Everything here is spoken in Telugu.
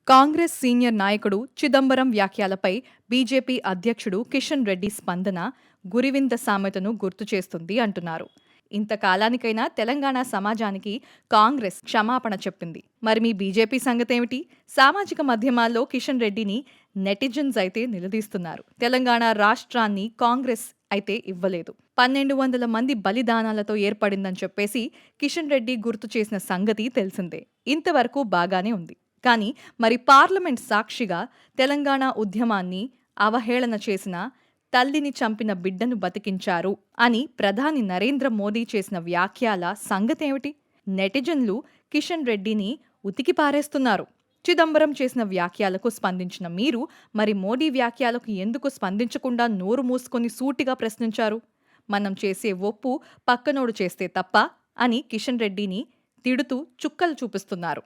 కాంగ్రెస్ సీనియర్ నాయకుడు చిదంబరం వ్యాఖ్యలపై బీజేపీ అధ్యక్షుడు కిషన్ రెడ్డి స్పందన గురివింద సామెతను గుర్తు చేస్తుంది అంటున్నారు. ఇంతకాలానికైనా తెలంగాణ సమాజానికి కాంగ్రెస్ క్షమాపణ చెప్పింది. మరి మీ బీజేపీ సంగతేమిటి? సామాజిక మాధ్యమాల్లో కిషన్ రెడ్డిని నెటిజన్స్ అయితే నిలదీస్తున్నారు. తెలంగాణ రాష్ట్రాన్ని కాంగ్రెస్ అయితే ఇవ్వలేదు, 1200 మంది బలిదానాలతో ఏర్పడిందని చెప్పేసి కిషన్ రెడ్డి గుర్తు చేసిన సంగతి తెలిసిందే. ఇంతవరకు బాగానే ఉంది. కానీ మరి పార్లమెంట్ సాక్షిగా తెలంగాణ ఉద్యమాన్ని అవహేళన చేసిన, తల్లిని చంపిన బిడ్డను బతికించారు అని ప్రధాని నరేంద్ర మోదీ చేసిన వ్యాఖ్యల సంగతేమిటి? నెటిజన్లు కిషన్ రెడ్డిని ఉతికిపారేస్తున్నారు. చిదంబరం చేసిన వ్యాఖ్యలకు స్పందించిన మీరు మరి మోడీ వ్యాఖ్యలకు ఎందుకు స్పందించకుండా నోరు మూసుకొని సూటిగా ప్రశ్నించారు? మనం చేసే ఒప్పు పక్కనోడు చేస్తే తప్ప అని కిషన్ రెడ్డిని తిడుతూ చుక్కలు చూపిస్తున్నారు.